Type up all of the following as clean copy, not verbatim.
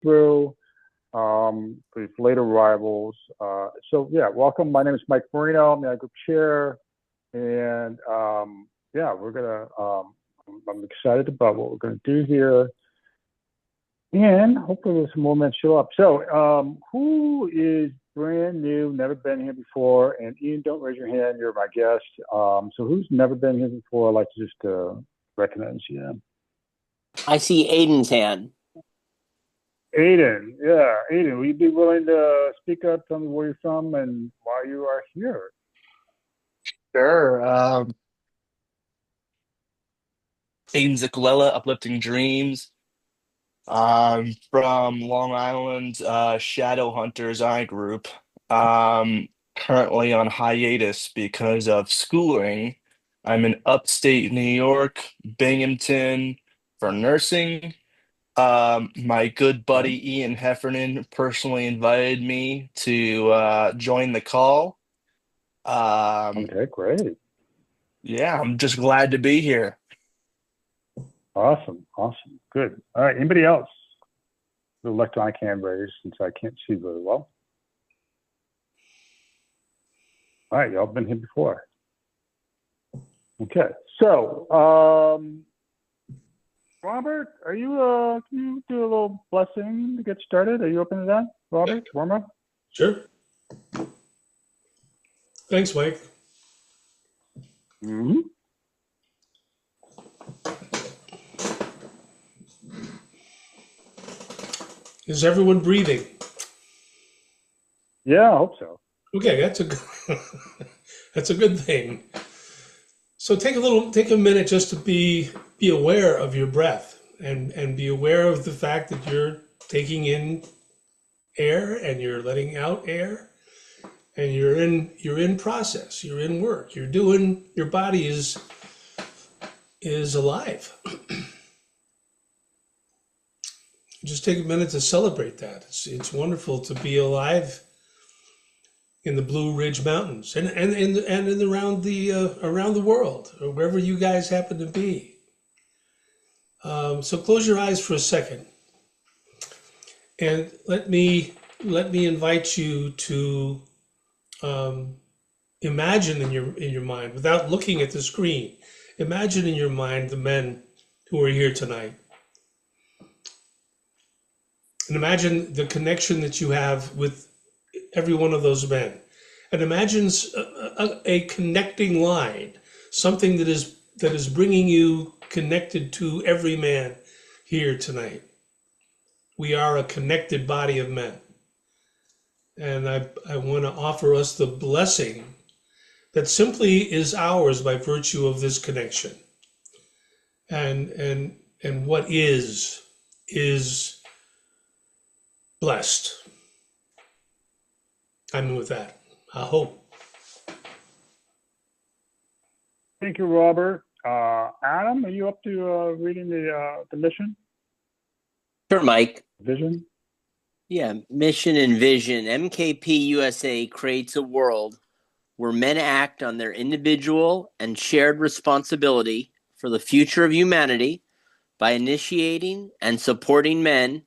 through for these late arrivals. So yeah, welcome. My name is Mike Marino. I'm the group chair, and yeah, we're gonna. I'm excited about what we're gonna do here, and hopefully there's some more men show up. So who is brand new, never been here before? And Ian, don't raise your hand. You're my guest. So who's never been here before? I'd like to just recognize you. I see Aiden's hand. Aiden, yeah, Aiden, will you be willing to speak up, tell me where you're from and why you are here? Sure. Aiden Zicolella, Uplifting Dreams. I'm from Long Island, Shadow Hunters I group. Currently on hiatus because of schooling. I'm in upstate New York, Binghamton for nursing. My good Okay, buddy Ian Heffernan personally invited me to join the call. Um, okay, great. yeah, I'm just glad to be here. Awesome, awesome, good. All right, anybody else? The electronic hand raised since I can't see very well. All right, y'all been here before. Okay, so Robert, are you can you do a little blessing to get started? Are you open to that? Robert, warm up? Sure. Thanks, Mike. Mm-hmm. Is everyone breathing? Yeah, I hope so. Okay, that's a good, that's a good thing. So take a minute just to be aware of your breath and be aware of the fact that you're taking in air and you're letting out air and you're in process, you're in work, you're doing your body is alive. Just take a minute to celebrate that. It's wonderful to be alive in the Blue Ridge Mountains and around the world or wherever you guys happen to be. So close your eyes for a second, and let me invite you to imagine in your mind, without looking at the screen. Imagine in your mind the men who are here tonight. And imagine the connection that you have with every one of those men. And imagine a connecting line, something that is bringing you connected to every man here tonight. We are a connected body of men. And I want to offer us the blessing that simply is ours by virtue of this connection. And what is blessed. I'm with that. I hope. Thank you, Robert. Adam, are you up to reading the mission? Sure, Mike. Vision? Yeah, mission and vision. MKP USA creates a world where men act on their individual and shared responsibility for the future of humanity by initiating and supporting men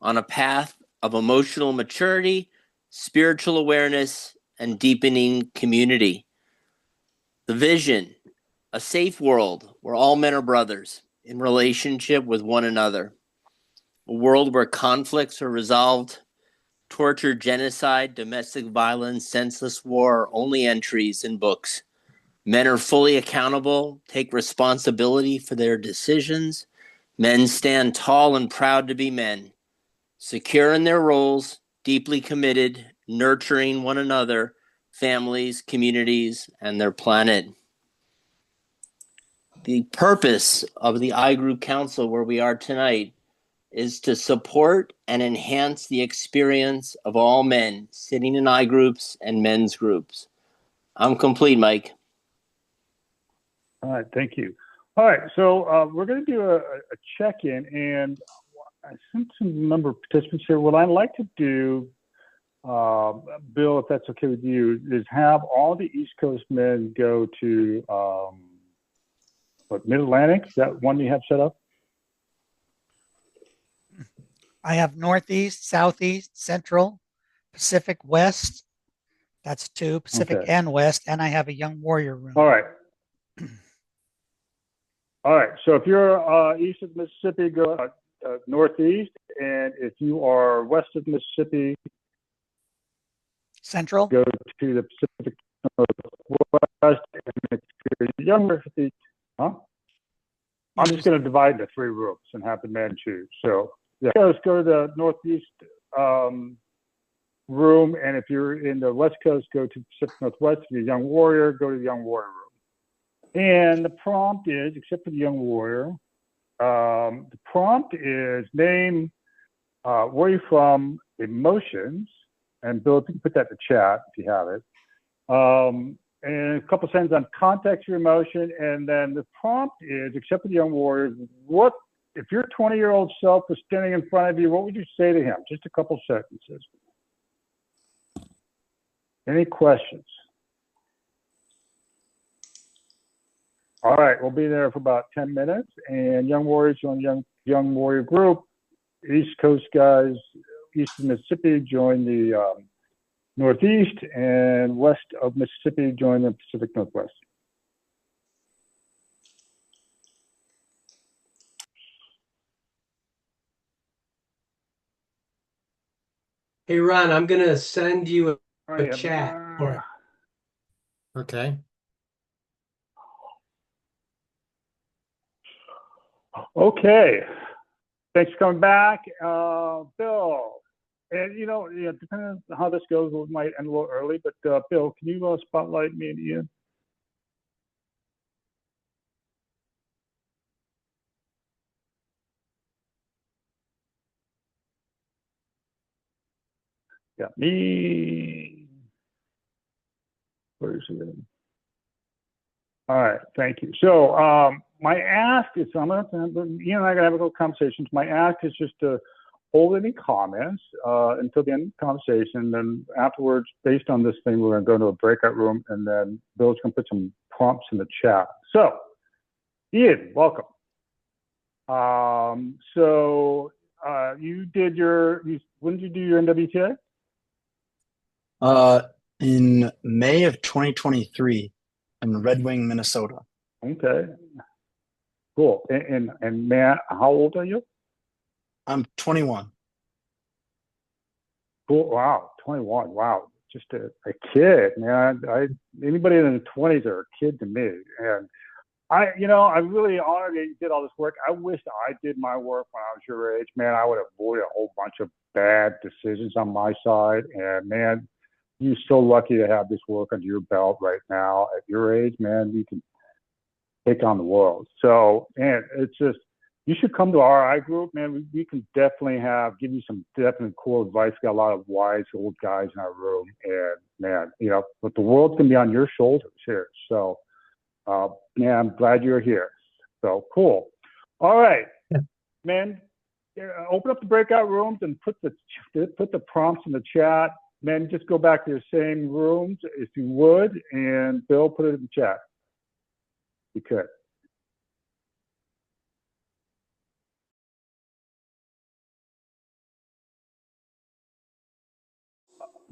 on a path of emotional maturity, spiritual awareness, and deepening community. The vision, a safe world where all men are brothers in relationship with one another. A world where conflicts are resolved, torture, genocide, domestic violence, senseless war are only entries in books. Men are fully accountable, take responsibility for their decisions. Men stand tall and proud to be men, secure in their roles, deeply committed, nurturing one another, families, communities, and their planet. The purpose of the iGroup Council, where we are tonight, is to support and enhance the experience of all men sitting in iGroups and men's groups. I'm complete, Mike. All right, thank you. All right, so we're going to do a check-in, and I sent some number of participants here. What I'd like to do, Bill, if that's okay with you, is have all the East Coast men go to Mid-Atlantic. Is that one you have set up? I have Northeast, Southeast, Central, Pacific West. That's two, Pacific Okay. and West. And I have a Young Warrior room. All right. All right. So if you're east of Mississippi, go northeast, and if you are west of Mississippi, Central. go to the Pacific Northwest. And if you're younger, huh? I'm just going to divide into 3 rooms and have the men choose. So yeah, let's go to the northeast room, and if you're in the West Coast, go to Pacific Northwest. If you're a Young Warrior, go to the Young Warrior room. And the prompt is, except for the Young Warrior, the prompt is name where you're from, emotions, and Bill, if you can put that in the chat if you have it. And a couple sentences on context of your emotion, and then the prompt is, except for the Young Warrior, what if your 20-year-old self was standing in front of you, what would you say to him? Just a couple sentences. Any questions? All right, we'll be there for about 10 minutes, and Young Warriors join Young Warrior group. East Coast guys, east of Mississippi, join the Northeast, and west of Mississippi, join the Pacific Northwest. Hey, Ron, I'm going to send you a Right, chat. Okay. Okay. Thanks for coming back. Bill, and depending on how this goes, we might end a little early, but Bill, can you spotlight me and Ian? Yeah, me. Where is it? All right, thank you. So my ask is, Ian and I are going to have a little conversation. My ask is just to hold any comments until the end of the conversation. Then afterwards, based on this thing, we're going to go into a breakout room, and then Bill's going to put some prompts in the chat. So, Ian, welcome. You did when did you do your NWTA? In May of 2023 in Red Wing, Minnesota. Okay, cool. And Matt, how old are you? I'm 21. Cool. Wow, 21. Wow, just a kid, man. Anybody in the 20s are a kid to me. And I'm really honored that you did all this work. I wish I did my work when I was your age, man. I would avoid a whole bunch of bad decisions on my side. And man, you're so lucky to have this work under your belt right now. At your age, man, you can take on the world. So, man, it's just, you should come to our I group, man. We can definitely give you some definite cool advice. Got a lot of wise old guys in our room, and man, but the world's gonna be on your shoulders here. So, man, I'm glad you're here. So cool. All right, man. Open up the breakout rooms and put the prompts in the chat. Man, just go back to your same rooms if you would, and Bill, put it in the chat. You could.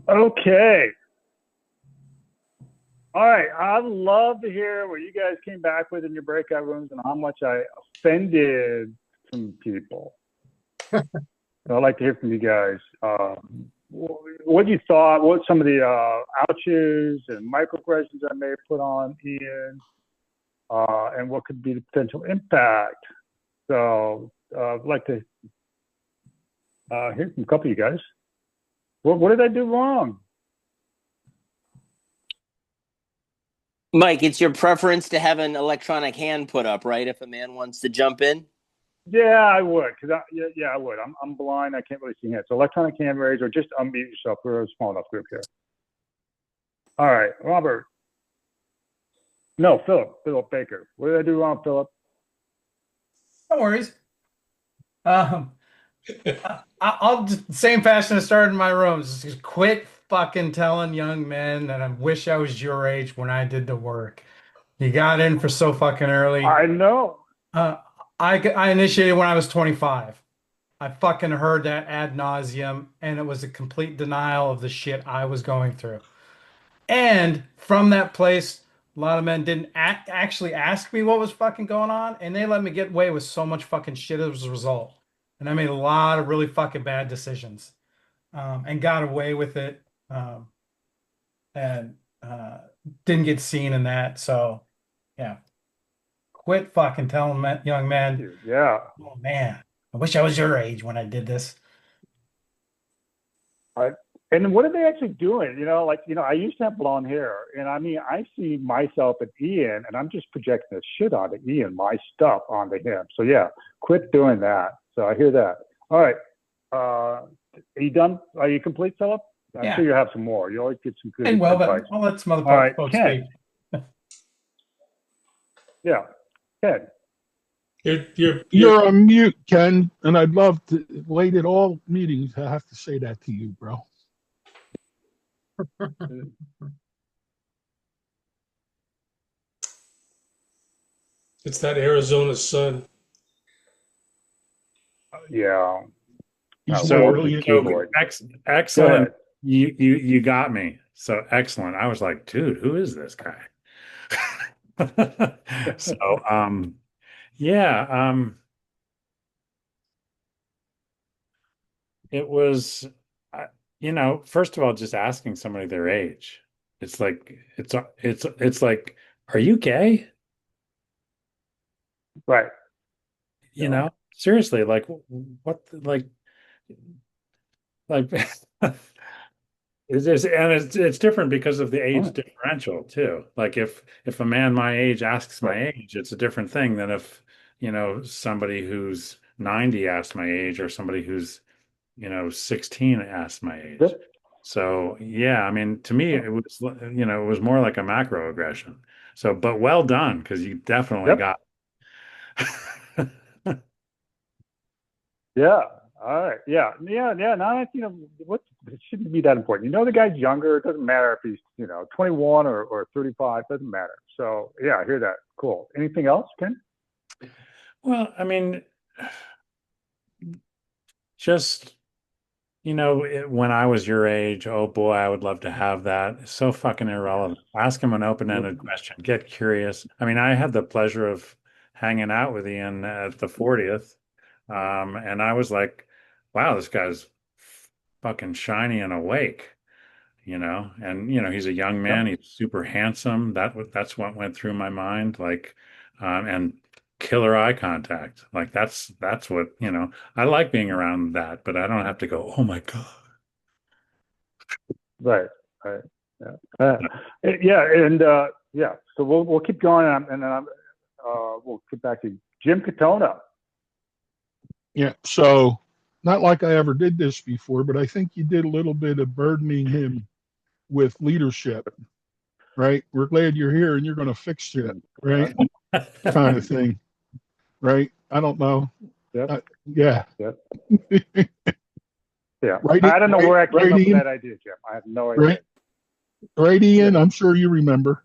Okay. All right. I'd love to hear what you guys came back with in your breakout rooms and how much I offended some people. I'd like to hear from you guys. What you thought, what some of the ouches and microaggressions I may have put on Ian, and what could be the potential impact. So I'd like to hear from a couple of you guys. What did I do wrong? Mike, it's your preference to have an electronic hand put up, right? If a man wants to jump in? Yeah, I would. I would. I'm blind. I can't really see hands. So electronic hand raise or just unmute yourself. We're a small enough group here. All right, Robert. No, Philip Baker. What did I do wrong, Philip? No worries. I'll just same fashion I started in my rooms. Just quit fucking telling young men that I wish I was your age when I did the work. You got in for so fucking early. I know. I initiated when I was 25. I fucking heard that ad nauseum, and it was a complete denial of the shit I was going through. And from that place, a lot of men didn't actually ask me what was fucking going on, and they let me get away with so much fucking shit as a result. And I made a lot of really fucking bad decisions, and got away with it, and didn't get seen in that. So, yeah, quit fucking telling young men, Dude, yeah. oh man, I wish I was your age when I did this. And what are they actually doing? I used to have blonde hair, and I mean, I see myself at Ian, and I'm just projecting the shit onto Ian, my stuff onto him. So yeah, quit doing that. So I hear that. All right, are you done? Are you complete, Philip? I'm Yeah. sure you have some more. You always get some good And well, advice. but I'll let some other All right, folks Ken. speak. Yeah, Ken. You're on mute, Ken, and I'd love to wait at all meetings. I have to say that to you, bro. It's that Arizona sun. Yeah. He's So, brilliant. excellent. You got me. So excellent. I was like, dude, who is this guy? So, yeah, it was, first of all, just asking somebody their age. It's like, it's like, are you gay? Right. Seriously, like, what, like, it's different because of the age differential too. Like if a man my age asks my age, it's a different thing than if, somebody who's 90 asks my age, or somebody who's, 16 asks my age. Yep. So yeah, I mean, to me, it was more like a macroaggression. So, but well done, because you definitely got. Yeah. All right. Yeah. Now that what, it shouldn't be that important. The guy's younger. It doesn't matter if he's 21 or 35. It doesn't matter. So yeah, I hear that. Cool. Anything else, Ken? Well, I mean, just when I was your age, oh boy, I would love to have that. It's so fucking irrelevant. Ask him an open-ended question. Get curious. I mean, I had the pleasure of hanging out with Ian at the 40th. And I was like, wow, this guy's fucking shiny and awake, and he's a young man. He's super handsome. That's what went through my mind. Like, and killer eye contact. Like that's what, I like being around that, but I don't have to go, oh my God. Right. Yeah. And yeah. So we'll keep going, and then we'll get back to Jim Katona. Yeah. So not like I ever did this before, but I think you did a little bit of burdening him with leadership, right? We're glad you're here and you're going to fix it, right? Kind of thing, right? I don't know. Yeah. Yeah. Yeah. Right, I don't know where I came up with Ian? that idea, Jim. I have no idea. Right, Ian? I'm sure you remember.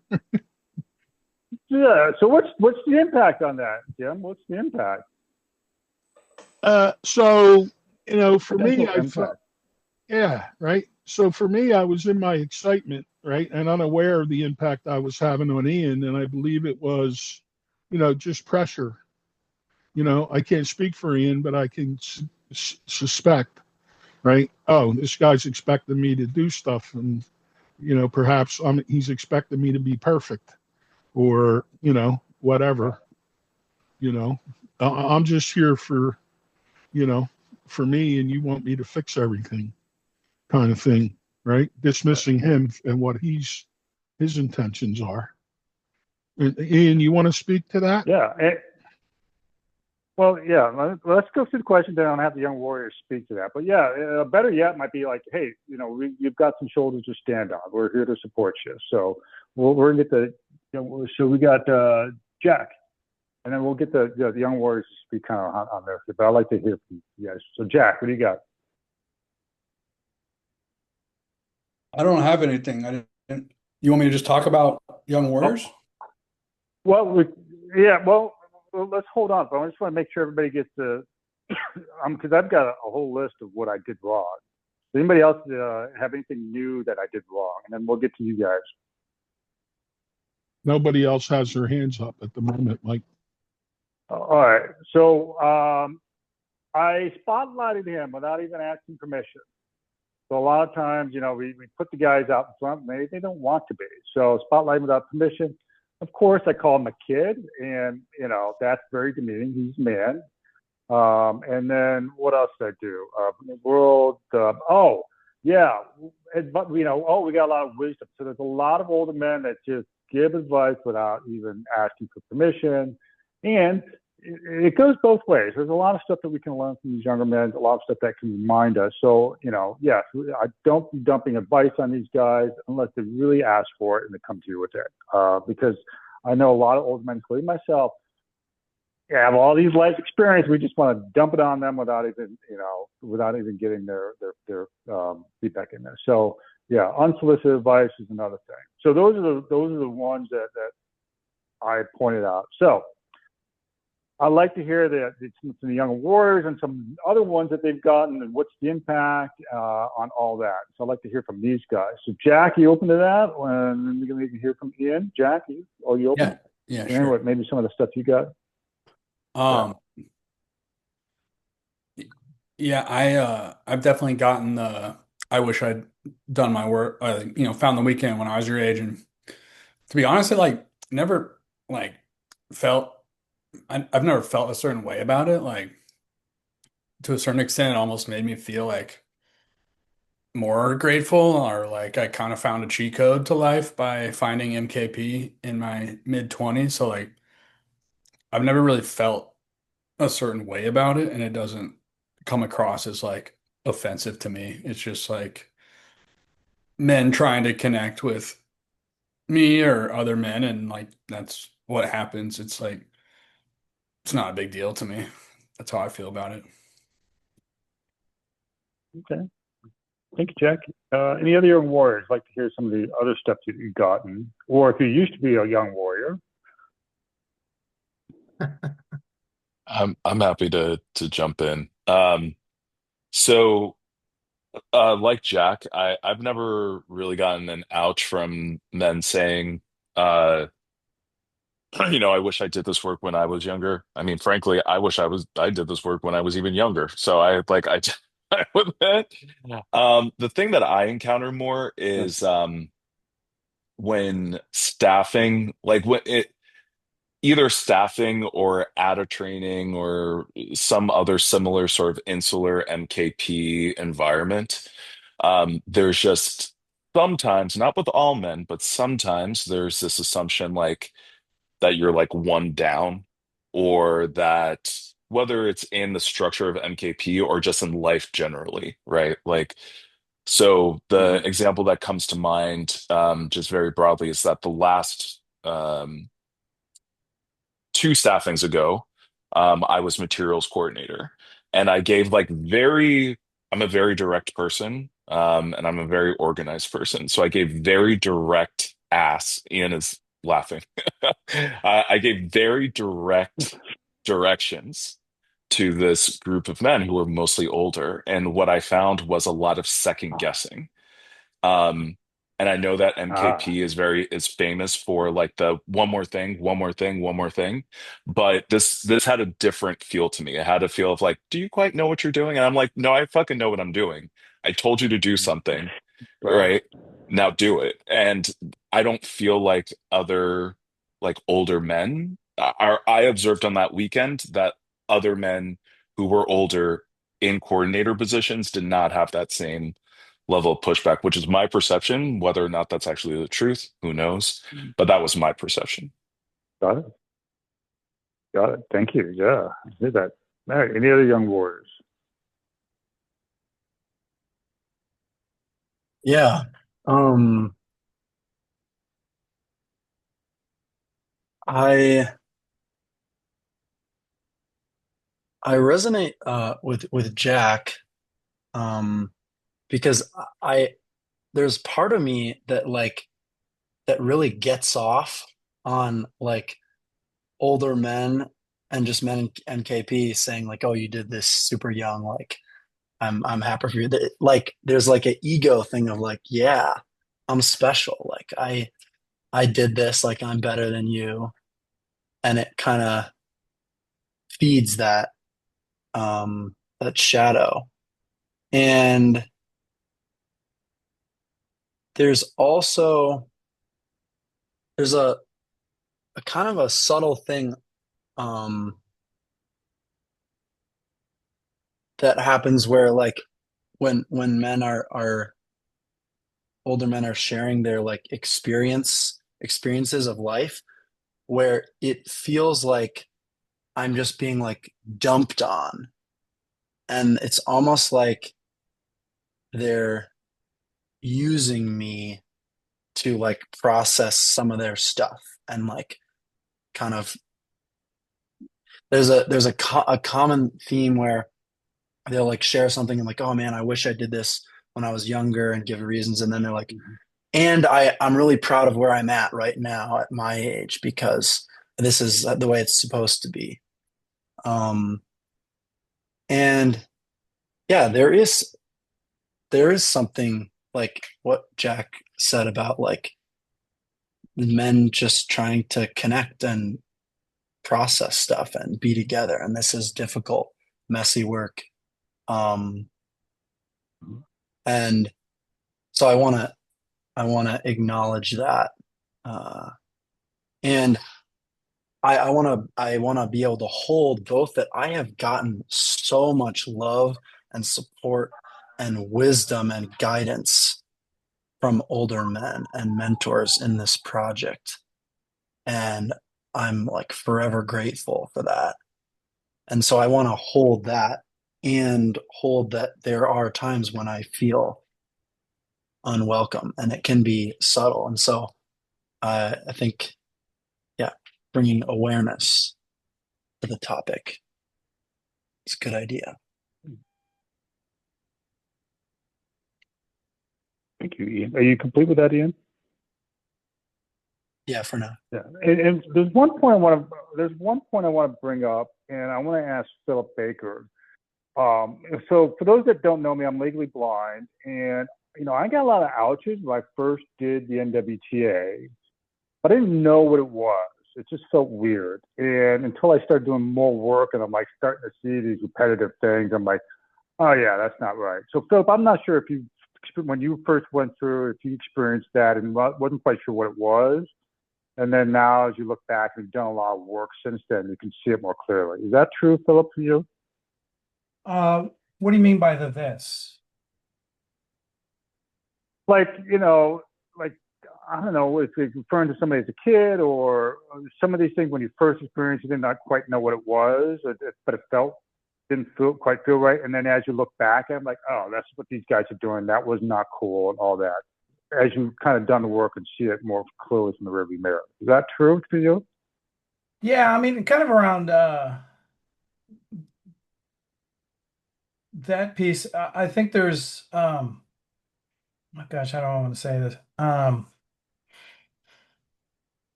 Yeah. So what's the impact on that, Jim? What's the impact? So, for me, yeah, right. So for me, I was in my excitement, right, and unaware of the impact I was having on Ian, and I believe it was, just pressure. I can't speak for Ian, but I can suspect, right? Oh, this guy's expecting me to do stuff, and perhaps he's expecting me to be perfect, or whatever. I'm just here for me, and you want me to fix everything, kind of thing, right? Dismissing him and what his intentions are. And Ian, you want to speak to that? Yeah. Well, yeah. Let's go through the questions, then I'll have the young warriors speak to that. But yeah, better yet might be like, hey, you've got some shoulders to stand on. We're here to support you. So we're gonna get so we got Jack. And then we'll get the young warriors to speak kind of on there. But I'd like to hear from you guys. So, Jack, what do you got? I don't have anything. You want me to just talk about young warriors? Well, let's hold on. But I just want to make sure everybody gets to because I've got a whole list of what I did wrong. Does anybody else have anything new that I did wrong? And then we'll get to you guys. Nobody else has their hands up at the moment, Mike. All right. So I spotlighted him without even asking permission. So a lot of times, we put the guys out in front, and they don't want to be. So spotlight without permission. Of course, I call him a kid, and that's very demeaning. He's a man. And then what else did I do? The world. Oh, yeah. But we got a lot of wisdom. So there's a lot of older men that just give advice without even asking for permission, and it goes both ways. There's a lot of stuff that we can learn from these younger men, a lot of stuff that can remind us. So, yes, I don't be dumping advice on these guys unless they really ask for it and they come to you with it. Because I know a lot of old men, including myself, have all these life experience. We just want to dump it on them without even getting their feedback in there. So, yeah, unsolicited advice is another thing. So those are the ones that I pointed out. So I'd like to hear that some of the younger warriors and some other ones that they've gotten and what's the impact on all that. So I'd like to hear from these guys. So Jack, you open to that? And then we can hear from Ian. Jack, you open? Yeah, Ian, sure. maybe some of the stuff you got? Yeah, I've definitely gotten I wish I'd done my work, found the weekend when I was your age. And to be honest, it never like felt, I've never felt a certain way about it. Like to a certain extent, it almost made me feel like more grateful, or like I kind of found a cheat code to life by finding MKP in my mid-20s. So like I've never really felt a certain way about it, and it doesn't come across as like offensive to me. It's just like men trying to connect with me or other men, and like that's what happens. It's like it's not a big deal to me. That's how I feel about it. Okay. Thank you, Jack. Any other young warriors? Like to hear some of the other stuff that you've gotten, or if you used to be a young warrior. I'm happy to jump in. So like Jack, I've never really gotten an ouch from men saying, uh, I wish I did this work when I was younger. I mean, frankly, I did this work when I was even younger. So with that. The thing that I encounter more is when staffing, like when it either staffing or at a training or some other similar sort of insular MKP environment. There's just sometimes, not with all men, but sometimes there's this assumption like that you're like one down, or that whether it's in the structure of MKP or just in life generally, right? Like, so the example that comes to mind, just very broadly, is that the last two staffings ago, I was materials coordinator, and I gave I'm a very direct person, and I'm a very organized person. So I gave very direct ass. Ian is laughing. I gave very direct directions to this group of men who were mostly older, and what I found was a lot of second guessing. Um, and I know that MKP is famous for like the one more thing, one more thing, one more thing. But this had a different feel to me. It had a feel of like, do you quite know what you're doing? And I'm like, no, I fucking know what I'm doing. I told you to do something, Right. right? Now do it. And I don't feel like other like older men are I observed on that weekend that other men who were older in coordinator positions did not have that same level of pushback, which is my perception. Whether or not that's actually the truth, who knows? But that was my perception. Got it. Got it. Thank you. Yeah, I did that. All right. Any other young warriors? Yeah. Um, I I resonate with Jack, um, because I there's part of me that that really gets off on like older men and just men in NKP saying like, "Oh, you did this super young. Like, I'm happy for you." Like, there's like an ego thing of like, "Yeah, I'm special. Like, I did this. Like, I'm better than you," and it kind of feeds that shadow. And there's also there's a kind of a subtle thing um that happens where like when men are older men are sharing their like experiences of life, where it feels like I'm just being like dumped on, and it's almost like they're using me to like process some of their stuff, and like kind of there's a common theme where they'll like share something and like, oh man, I wish I did this when I was younger, and give reasons, and then they're like, and I'm really proud of where I'm at right now at my age because this is the way it's supposed to be. Um, and yeah, there is something like what Jack said about like men just trying to connect and process stuff and be together, and this is difficult, messy work. Um, and so I want to acknowledge that, uh, and I want to be able to hold both that I have gotten so much love and support and wisdom and guidance from older men and mentors in this project, and I'm like forever grateful for that. And so I want to hold that and hold that there are times when I feel unwelcome, and it can be subtle. And so I think, yeah, bringing awareness to the topic is a good idea. Thank you, Ian. Are you complete with that, Ian? Yeah, for now. Yeah, and there's one point I want to bring up, and I want to ask Philip Baker. So for those that don't know me, I'm legally blind, and I got a lot of ouches when I first did the NWTA, but I didn't know what it was. It just felt weird, and until I started doing more work, and I'm like starting to see these repetitive things, I'm like, oh yeah, that's not right. So Philip, I'm not sure if when you first went through, if you experienced that and wasn't quite sure what it was. And then now, as you look back and you've done a lot of work since then, you can see it more clearly. Is that true, Philip, for you? Uh, what do you mean by the this? Like, like, I don't know if it's referring to somebody as a kid or some of these things when you first experienced it, you did not quite know what it was, but it didn't quite feel right. And then as you look back, I'm like, oh, that's what these guys are doing. That was not cool and all that. As you've kind of done the work and see it more clearly from the rearview mirror. Is that true for you? Yeah, I mean, kind of around that piece. I think there's oh gosh, I don't want to say this.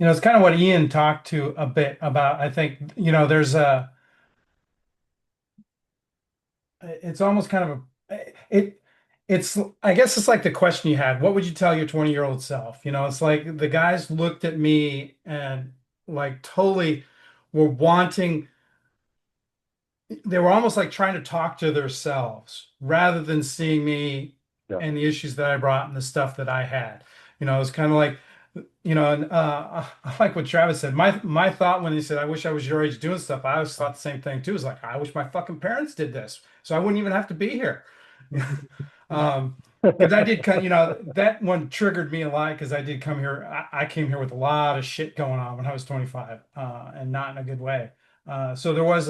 It's kind of what Ian talked to a bit about. I think, there's it's almost kind of it's, I guess it's like the question you had, what would you tell your 20-year-old self? It's like the guys looked at me and like totally were wanting, they were almost like trying to talk to themselves rather than seeing me Yeah. and the issues that I brought and the stuff that I had. It's kind of like, and I like what Travis said. My thought when he said, "I wish I was your age doing stuff," I always thought the same thing too. It's like, I wish my fucking parents did this, so I wouldn't even have to be here. Because I did kind, that one triggered me a lot because I did come here. I came here with a lot of shit going on when I was 25, and not in a good way. So there was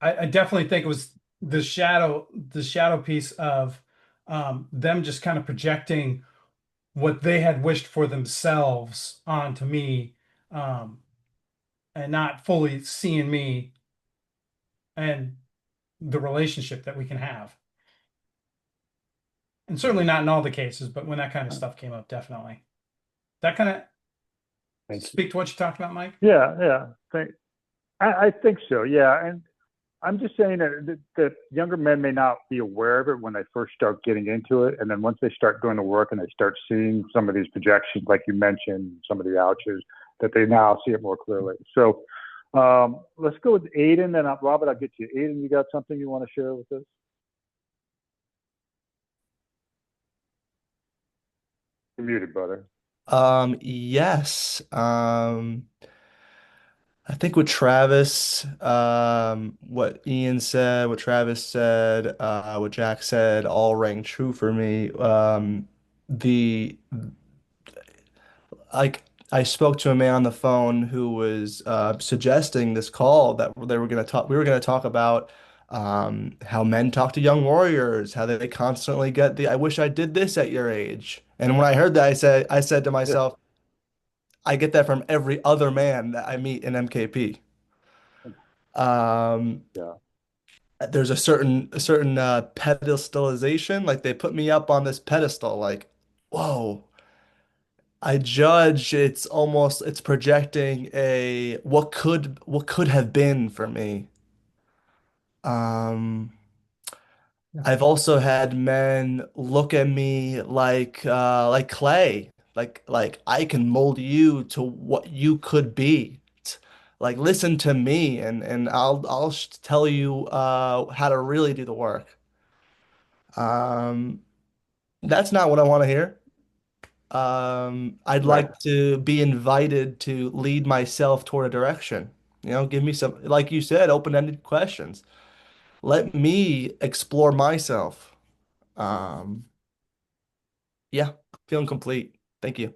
I definitely think it was the shadow piece of them just kind of projecting what they had wished for themselves onto me, um, and not fully seeing me and the relationship that we can have. And certainly not in all the cases, but when that kind of stuff came up, definitely. That kind of speak to what you talked about, Mike? Yeah. I think so. Yeah, and I'm just saying that younger men may not be aware of it when they first start getting into it, and then once they start doing the work and they start seeing some of these projections, like you mentioned, some of the ouches, that they now see it more clearly. So let's go with Aiden, then Robert, I'll get to you. Aiden, you got something you want to share with us? You're muted, brother. Yes. I think what Travis, what Ian said, what Travis said, what Jack said, all rang true for me. The like I spoke to a man on the phone who was suggesting this call that they were going to talk. We were going to talk about how men talk to young warriors, how they constantly get the "I wish I did this at your age." And when I heard that, I said to myself, I get that from every other man that I meet in MKP. Yeah. There's a certain pedestalization, like they put me up on this pedestal, like, whoa. I judge it's projecting a what could have been for me. Um, I've also had men look at me like clay, like I can mold you to what you could be. Like listen to me and I'll tell you how to really do the work. Um, that's not what I want to hear. I'd Right. like to be invited to lead myself toward a direction. Give me some, like you said, open-ended questions. Let me explore myself. Um, yeah, feeling complete. Thank you.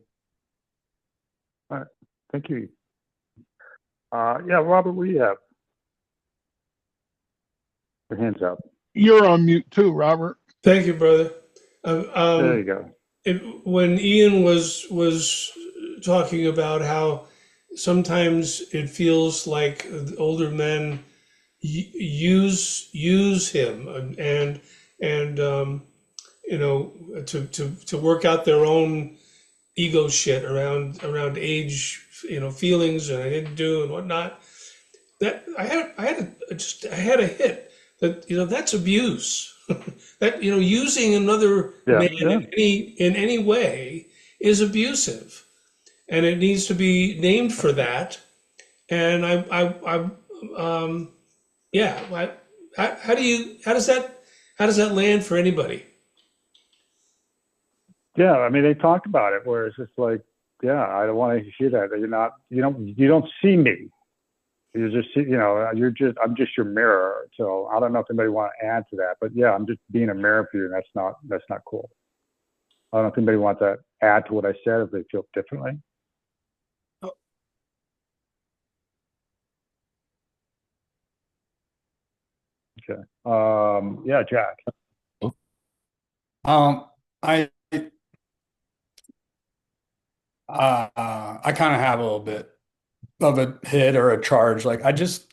All right. Thank you. Yeah, Robert, what do you have? Your hands up. You're on mute too, Robert. Thank you, brother. There you go. When Ian was talking about how sometimes it feels like older men use him and to work out their own ego shit around age, feelings and I didn't do and whatnot. That I had a hit that that's abuse. That using another man Yeah. in any way is abusive, and it needs to be named for that. And yeah. How does that land for anybody? Yeah, I mean, they talk about it where it's just like, yeah, I don't want to hear that. You don't see me. You just see, I'm just your mirror. So I don't know if anybody want to add to that, but yeah, I'm just being a mirror for you, and that's not cool. I don't know if anybody wants to add to what I said if they feel differently. Okay. Yeah, Jack. I I kind of have a little bit of a hit or a charge. Like I just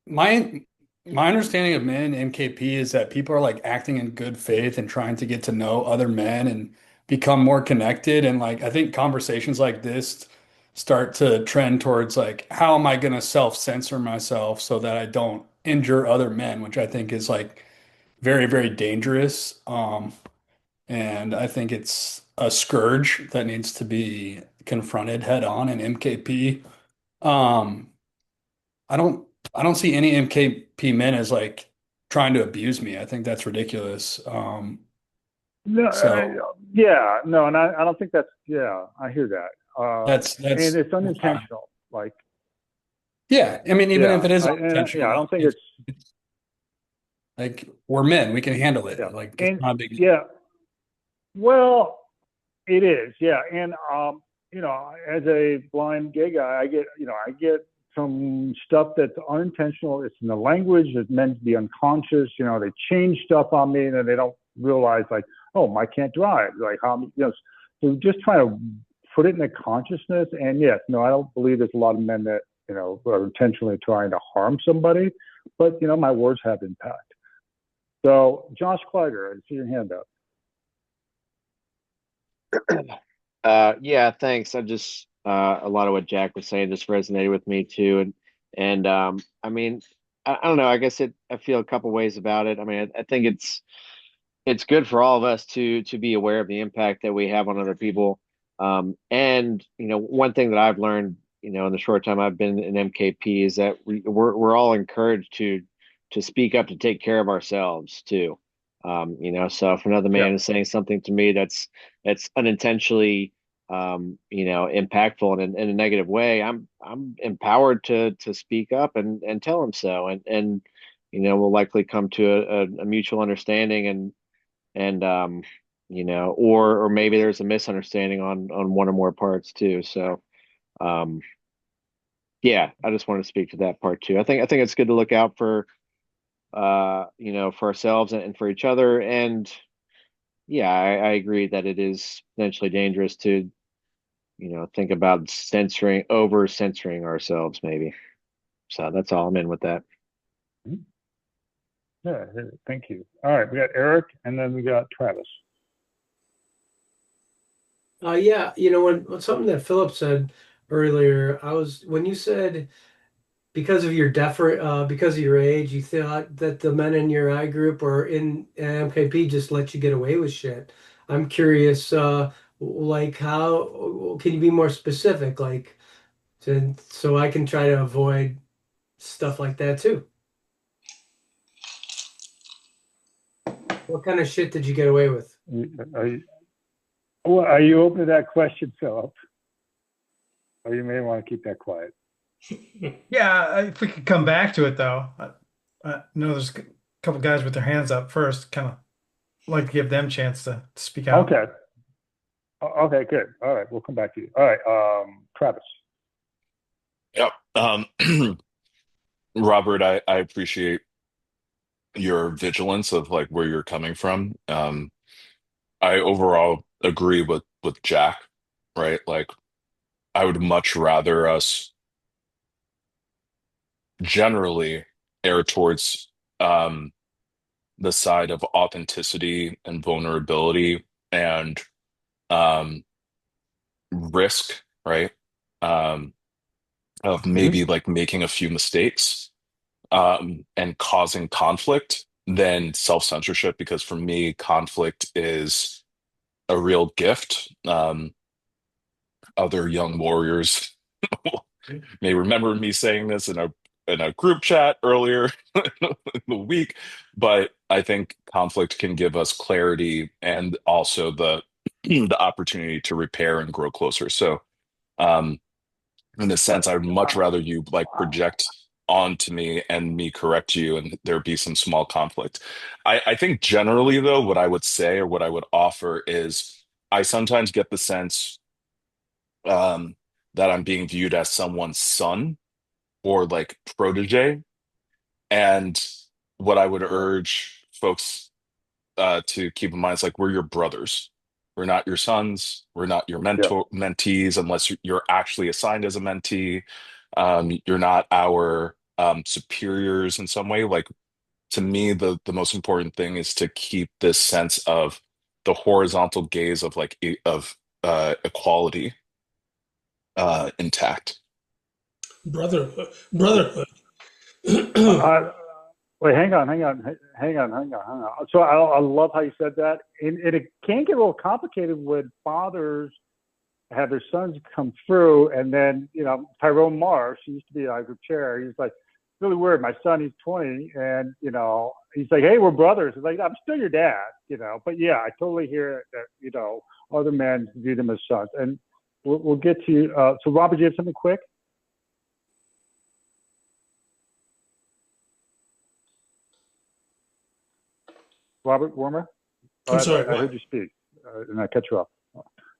my my understanding of men in MKP is that people are like acting in good faith and trying to get to know other men and become more connected. And like I think conversations like this start to trend towards like how am I going to self-censor myself so that I don't injure other men, which I think is like very, very dangerous. And I think it's a scourge that needs to be confronted head on in MKP. Um, I don't I don't see any MKP men as like trying to abuse me. I think that's ridiculous. No, So yeah, no, and I don't think that's, yeah, I hear that. And that's it's unintentional. Like, yeah. I mean, even yeah, if it is yeah, I unintentional, don't think it's like we're men. We can handle it. yeah, Like it's and not a big deal. yeah, well, it is, yeah, and as a blind gay guy, I get some stuff that's unintentional. It's in the language. It's meant to be unconscious. They change stuff on me, and then they don't realize, like, oh, Mike can't drive. Like, so just trying to put it in the consciousness. And yes, no, I don't believe there's a lot of men that are intentionally trying to harm somebody, but my words have impact. So, Josh Kleider, I see your hand up. Yeah, thanks. I just a lot of what Jack was saying just resonated with me too. And I mean, I don't know. I guess I feel a couple ways about it. I mean, I think it's good for all of us to be aware of the impact that we have on other people. And one thing that I've learned, in the short time I've been in MKP is that we're all encouraged to speak up, to take care of ourselves too. So if another Yeah. man is saying something to me that's unintentionally impactful in a negative way, I'm empowered to speak up and tell him so, and we'll likely come to a mutual understanding, and or maybe there's a misunderstanding on one or more parts too. So yeah, I just want to speak to that part too. I think it's good to look out for for ourselves and for each other. And yeah, I agree that it is potentially dangerous to think about over censoring ourselves maybe. So that's all I'm in with that. Yeah, thank you. All right, we got Eric, and then we got Travis. Yeah, when something that Philip said earlier, when you said because of your age, you thought that the men in your I group or in MKP just let you get away with shit. I'm curious, like how can you be more specific, like so I can try to avoid stuff like that too. What kind of shit did you get away with? Are you open to that question, Philip? Or you may want to keep that quiet. Yeah, if we could come back to it though. I know there's a couple guys with their hands up first. Kind of like to give them a chance to speak out. Okay. Okay, good. All right, we'll come back to you. All right, Travis. Yep. Robert, I appreciate your vigilance of like where you're coming from. I overall agree with Jack, right? Like I would much rather us generally err towards the side of authenticity and vulnerability and um risk, right? Um of maybe like making a few mistakes and causing conflict than self-censorship, because for me, conflict is a real gift. Other young warriors may remember me saying this in a group chat earlier in the week, but I think conflict can give us clarity and also the the opportunity to repair and grow closer. So, um, in a sense, I'd much rather you like project onto me and me correct you and there be some small conflict. I think generally though, what I would say or what I would offer is I sometimes get the sense um that I'm being viewed as someone's son or like protege. And what I would urge folks to keep in mind is like we're your brothers. We're not your sons. We're not your mentees unless you're actually assigned as a mentee. You're not our superiors in some way. Like to me, the most important thing is to keep this sense of the horizontal gaze of like of equality intact. Brotherhood. Wait, hang on. So I love how you said that, and it can get a little complicated when fathers have their sons come through, and then Tyrone Marsh, he used to be our group chair. He's like, really weird. My son, he's 20, and he's like, hey, we're brothers. It's like, I'm still your dad, But yeah, I totally hear that. Other men view them as sons, and we'll get to you. So Robert, do you have something quick? Robert Warmer? I'm sorry, I heard you speak, and I cut you off.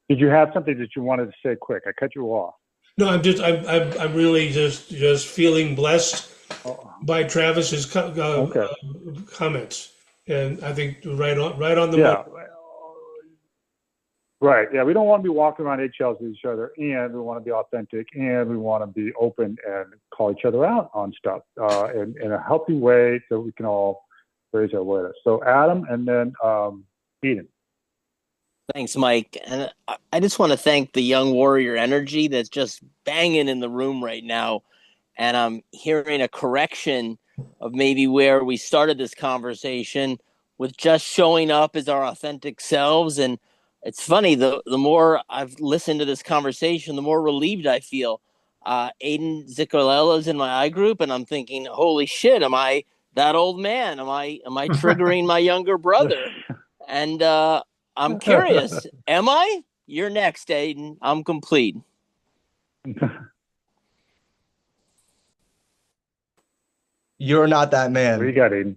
Did you have something that you wanted to say quick? I cut you off. No, I'm really just feeling blessed by Travis's comments, and I think right on the mark. Right. Yeah, we don't want to be walking around eggshells with each other, and we want to be authentic, and we want to be open and call each other out on stuff in a healthy way, so we can all raise our awareness. So Adam, and then Eden. Thanks, Mike. And I just want to thank the young warrior energy that's just banging in the room right now. And I'm hearing a correction of maybe where we started this conversation with just showing up as our authentic selves. And it's funny, the more I've listened to this conversation, the more relieved I feel. Aiden Ziccolello's in my I group, and I'm thinking, holy shit, am I that old man? Am I triggering my younger brother? And I'm curious, am I? You're next, Aiden. I'm complete. You're not that What do you man. got, Aiden?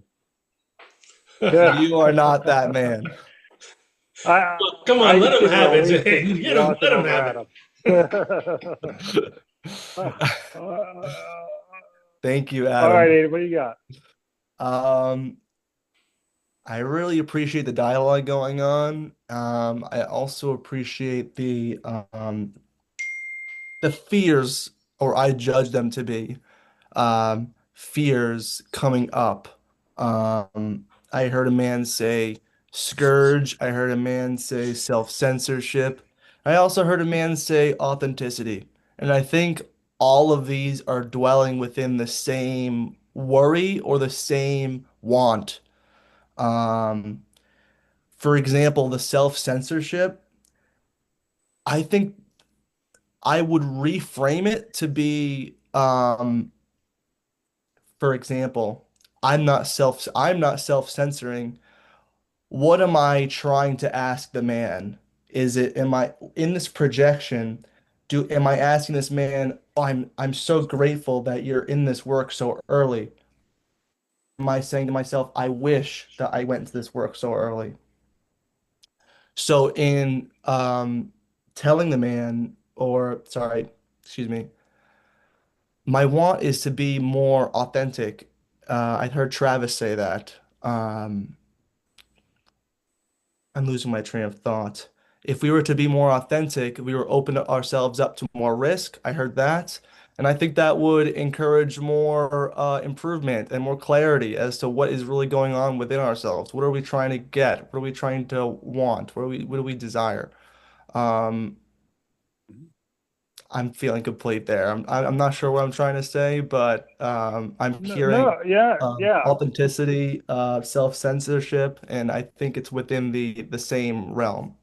You are not that man. Come I on, let just him didn't have it. release it, Let him, wash it let him over have at him. Thank you, All right, Adam. Aiden, what do you got? Um, I really appreciate the dialogue going on. I also appreciate the fears, or I judge them to be, fears coming up. I heard a man say scourge. I heard a man say self-censorship. I also heard a man say authenticity. And I think all of these are dwelling within the same worry or the same want. Um, for example, the self-censorship, I think I would reframe it to be, for example, I'm not self-censoring. What am I trying to ask the man? Am I in this projection? Am I asking this man, oh, I'm so grateful that you're in this work so early? Am I saying to myself, I wish that I went to this work so early? So in telling the man, or sorry, excuse me, my want is to be more authentic. I heard Travis say that. I'm losing my train of thought. If we were to be more authentic, we were open ourselves up to more risk. I heard that. And I think that would encourage more improvement and more clarity as to what is really going on within ourselves. What are we trying to get? What are we trying to want? What do we desire? Um, I'm feeling complete there. I'm not sure what I'm trying to say, but I'm No, hearing no, yeah, yeah. authenticity, self-censorship, and I think it's within the same realm.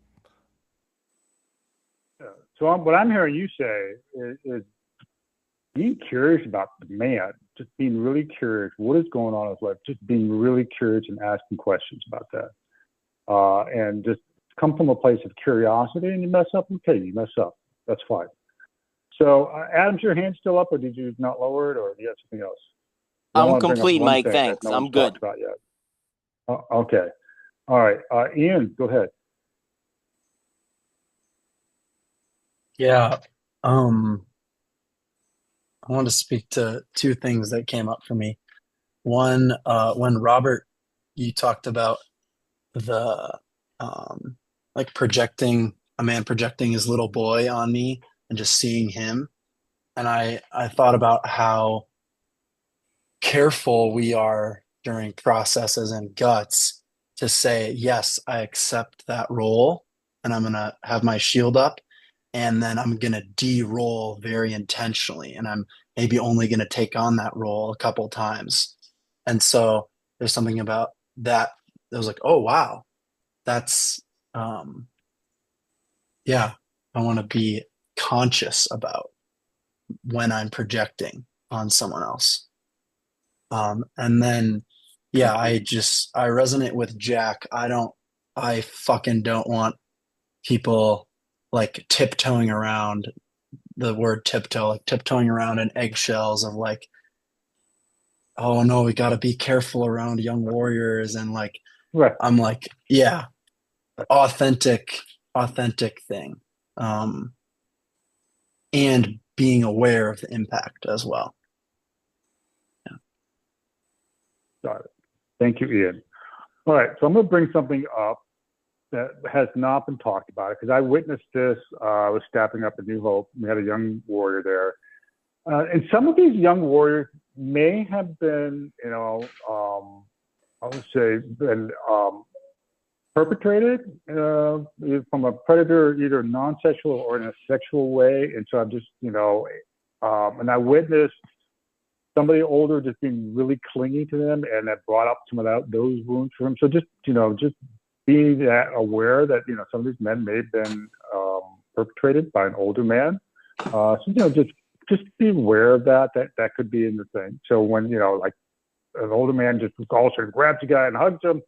So what I'm hearing you say is being curious about the man, just being really curious. What is going on in his life? Just being really curious and asking questions about that. And just come from a place of curiosity, and you mess up, okay, you mess up. That's fine. So, Adam's your hand still up, or did you not lower it, or do you have something else? I I'm want to bring up complete, one Mike. thing that Thanks. no one's I'm talked good. about yet. Okay. All right. Ian, go ahead. Yeah. I want to speak to two things that came up for me. One, when Robert, you talked about the like projecting a man projecting his little boy on me and just seeing him. And I thought about how careful we are during processes and guts to say, yes, I accept that role and I'm gonna have my shield up and then I'm gonna de-roll very intentionally and I'm maybe only gonna take on that role a couple times. And so there's something about that that was like, oh wow, that's um yeah, I want to be conscious about when I'm projecting on someone else. And then, yeah, I resonate with Jack. I fucking don't want people like tiptoeing around the word tiptoe, like tiptoeing around in eggshells of like, oh no, we got to be careful around young warriors. And like, Right. I'm like, yeah, authentic, authentic thing. Um, and being aware of the impact as well. Yeah. Got it. Thank you, Ian. All right. So I'm going to bring something up that has not been talked about because I witnessed this. I was staffing up at New Hope. We had a young warrior there. And some of these young warriors may have been, I would say, been perpetrated from a predator, either non-sexual or in a sexual way. And so I'm just, and I witnessed somebody older just being really clingy to them, and that brought up some of those wounds for him. So just, just being that aware that, some of these men may have been perpetrated by an older man. So, just be aware of that could be in the thing. So when, like an older man just all of a sudden grabs a guy and hugs him,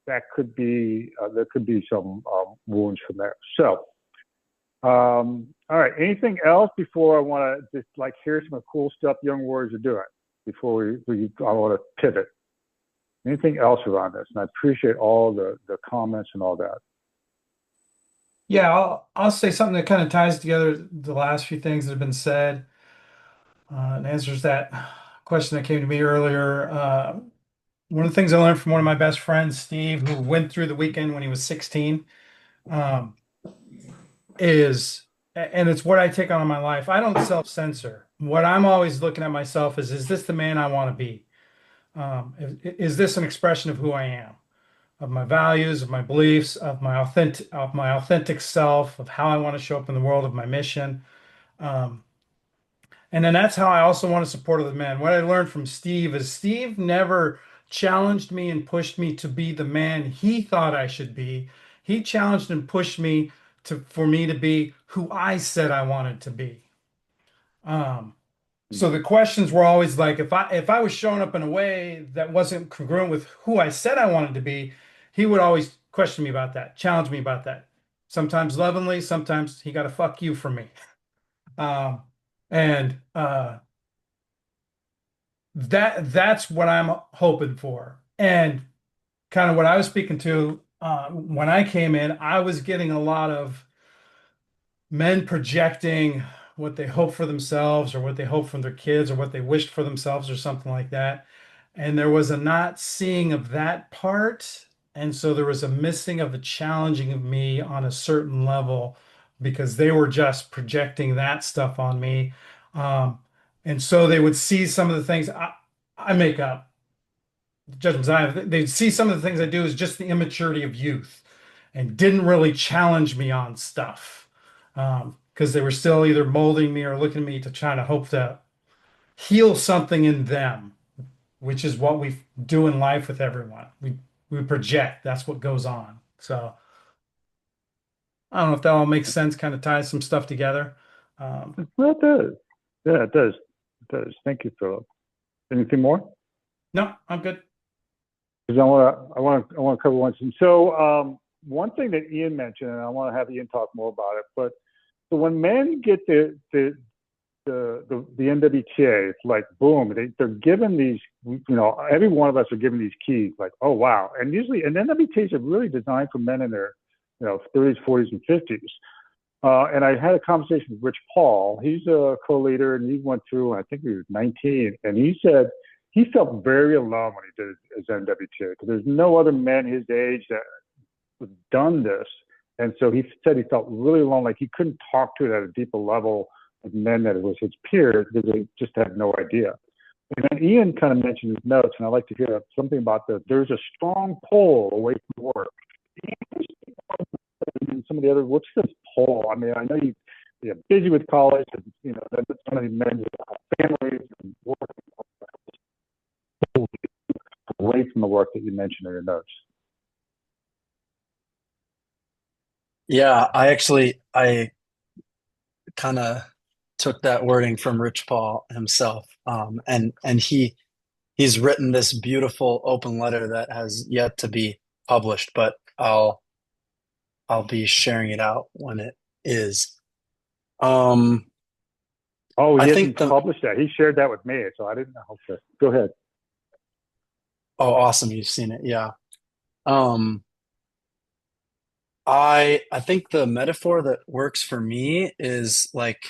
that could be, there could be some wounds from there. So, all right. Anything else before I want to just like hear some of the cool stuff young warriors are doing before I want to pivot? Anything else around this? And I appreciate all the comments and all that. Yeah, I'll say something that kind of ties together the last few things that have been said and answers that question that came to me earlier. One of the things I learned from one of my best friends, Steve, who went through the weekend when he was 16, is, and it's what I take on in my life. I don't self-censor. What I'm always looking at myself is this the man I want to be? Is this an expression of who I am, of my values, of my beliefs, of my authentic self, of how I want to show up in the world, of my mission? And then that's how I also want to support other men. What I learned from Steve is Steve never challenged me and pushed me to be the man he thought I should be. He challenged and pushed me for me to be who I said I wanted to be. So the questions were always like, if I was showing up in a way that wasn't congruent with who I said I wanted to be, he would always question me about that, challenge me about that. Sometimes lovingly, sometimes he got a fuck you from me. And that's what I'm hoping for. And kind of what I was speaking to when I came in, I was getting a lot of men projecting what they hope for themselves or what they hope from their kids or what they wished for themselves or something like that. And there was a not seeing of that part. And so there was a missing of the challenging of me on a certain level because they were just projecting that stuff on me. And so they would see some of the things I make up, judgments I have. They'd see some of the things I do as just the immaturity of youth and didn't really challenge me on stuff because they were still either molding me or looking at me to try to hope to heal something in them, which is what we do in life with everyone. We project. That's what goes on. So I don't know if that all makes sense, kind of ties some stuff together. Well, it does. Yeah, it does. It does. Thank you, Philip. Anything more? No, I'm good. Because I want to cover one thing. So one thing that Ian mentioned, and I want to have Ian talk more about it. But so when men get the NWTA, it's like boom, they're given these. Every one of us are given these keys. Like, oh wow, and usually, and NWTAs are really designed for men in their 30s, 40s, and 50s. And I had a conversation with Rich Paul. He's a co-leader, and he went through. I think he was 19, and he said he felt very alone when he did his NWTA because there's no other men his age that have done this. And so he said he felt really alone, like he couldn't talk to it at a deeper level with men that it was his peers because they just had no idea. And then Ian kind of mentioned his notes, and I'd like to hear something about there's a strong pull away from work. And some of the other, what's this pull? I mean, I know you're busy with college, and some of these men have families and work away from the work that you mentioned in your notes. Yeah, I kind of took that wording from Rich Paul himself, and he's written this beautiful open letter that has yet to be published, but I'll be sharing it out when it is. Oh, he hasn't published that. He shared that with me, so I didn't know. Okay. Go ahead. Oh, awesome! You've seen it, yeah. I think the metaphor that works for me is like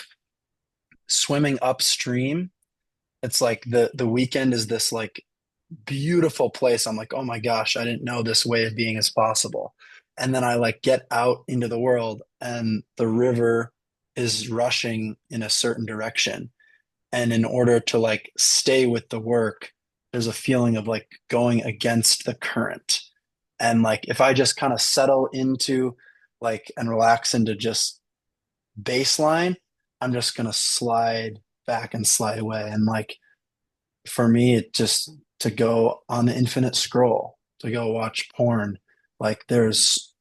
swimming upstream. It's like the weekend is this like beautiful place. I'm like, oh my gosh, I didn't know this way of being is possible. And then I like get out into the world and the river is rushing in a certain direction. And in order to like stay with the work, there's a feeling of like going against the current. And like if I just kind of settle into like and relax into just baseline, I'm just gonna slide back and slide away. And like for me, it just to go on the infinite scroll, to go watch porn. Like there's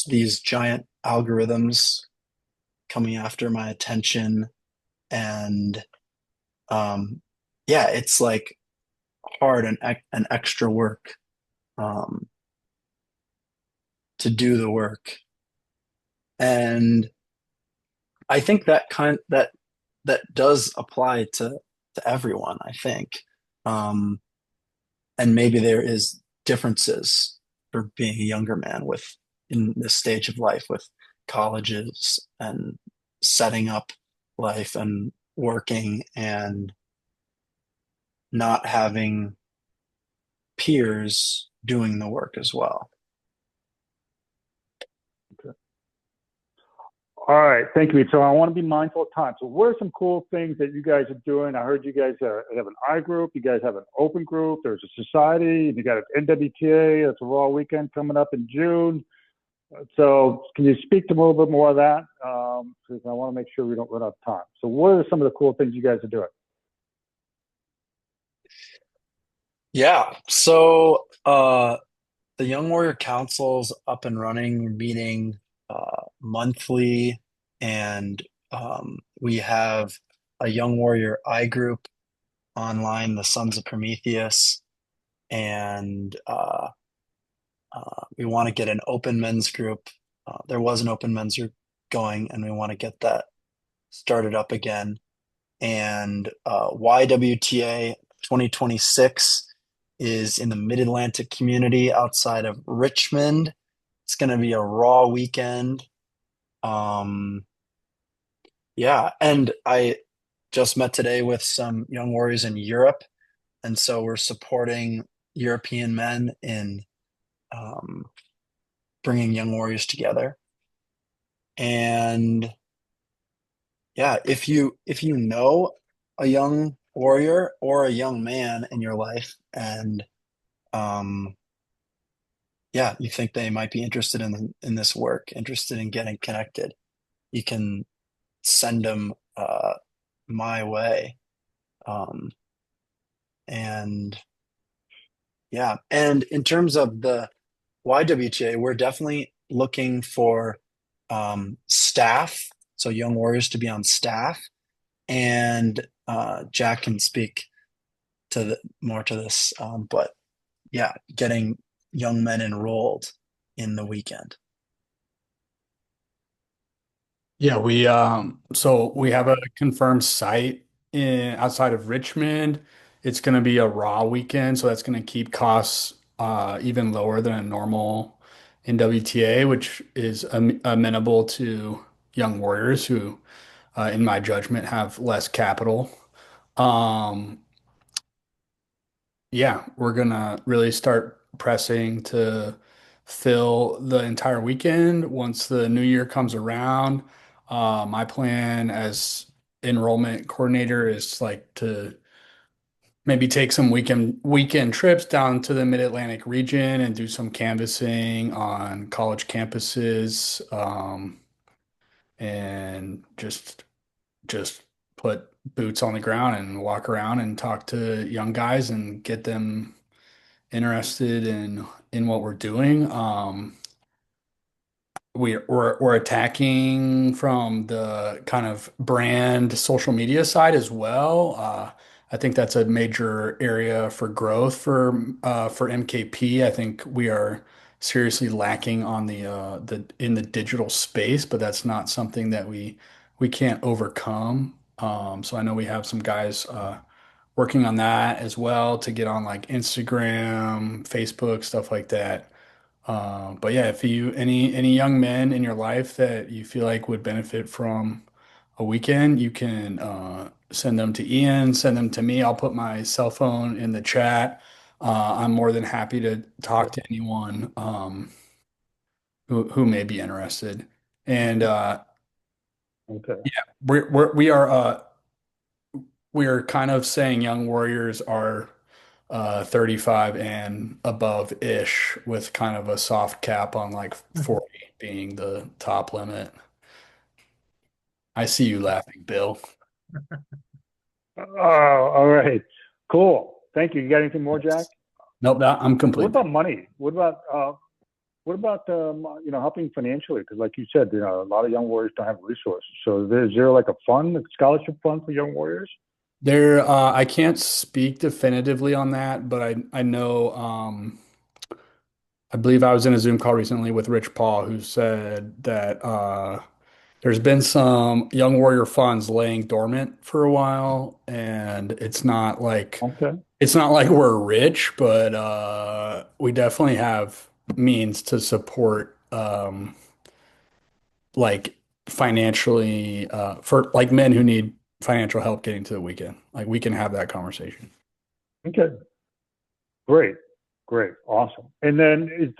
these giant algorithms coming after my attention, and yeah, it's like hard and extra work um, to do the work. And I think that does apply to everyone, I think. Um, and maybe there is differences for being a younger man with in this stage of life with colleges and setting up life and working and not having peers doing the work as well. All right, thank you. So I want to be mindful of time. So what are some cool things that you guys are doing? I heard you guys have an I group. You guys have an open group. There's a society. You got an NWTA. It's a Raw weekend coming up in June. So can you speak to a little bit more of that? Because I want to make sure we don't run out of time. So what are some of the cool things you guys are doing? Yeah. So the Young Warrior Council's up and running, meeting monthly, and we have a Young Warrior I group online, the Sons of Prometheus, and we want to get an open men's group. There was an open men's group going, and we want to get that started up again. And YWTA 2026 is in the Mid-Atlantic community outside of Richmond. It's going to be a raw weekend. Yeah, and I just met today with some young warriors in Europe, and so we're supporting European men in um, bringing young warriors together. And yeah, if you know a young warrior or a young man in your life, and um, yeah, you think they might be interested in this work, interested in getting connected, you can send them my way. Um, and yeah, and in terms of the YWTA, we're definitely looking for staff, so young warriors to be on staff, and Jack can speak more to this, but yeah, getting young men enrolled in the weekend. Yeah, we have a confirmed site in outside of Richmond. It's going to be a raw weekend, so that's going to keep costs even lower than a normal NWTA, which is amenable to young warriors who, in my judgment, have less capital. Um, yeah, we're gonna really start pressing to fill the entire weekend once the new year comes around. My plan as enrollment coordinator is like to maybe take some weekend trips down to the Mid-Atlantic region and do some canvassing on college campuses, and just put boots on the ground and walk around and talk to young guys and get them interested in what we're doing. We're attacking from the kind of brand social media side as well. I think that's a major area for growth for MKP. I think we are seriously lacking on the in the digital space, but that's not something that we can't overcome. So I know we have some guys working on that as well to get on like Instagram, Facebook, stuff like that. But yeah, if you any young men in your life that you feel like would benefit from a weekend, you can send them to Ian, send them to me. I'll put my cell phone in the chat. I'm more than happy to talk to anyone who may be interested. And Okay. yeah, we are kind of saying young warriors are 35 and above ish, with kind of a soft cap on like 40 being the top limit. I see you laughing, Bill. Oh, all right. Cool. Thank you. You got anything more, Jack? Nope, I'm complete. What about money? What about helping financially? Because like you said, a lot of young warriors don't have resources. So is there like a fund, a scholarship fund for young warriors? There, I can't speak definitively on that, but I know, I believe I was in a Zoom call recently with Rich Paul, who said that there's been some young warrior funds laying dormant for a while, and it's not like we're rich, but we definitely have means to support like financially for like men who need financial help getting to the weekend. Like we can have that conversation. Okay. Great. Awesome. And then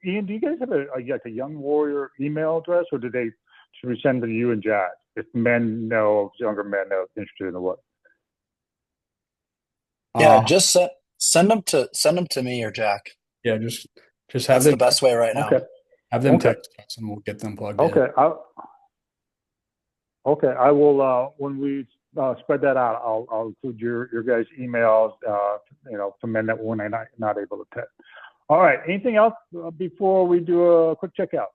Ian, do you guys have a young warrior email address, or should we send to you and Jack if younger men know interested in the what? Yeah, just send them to me or Jack. Yeah, just have That's them, the best way right now. Okay. Have them text us and we'll get them plugged in. Okay. I will when we spread that out, I'll include your guys' emails, for men that when they're not able to attend. All right. Anything else before we do a quick checkout?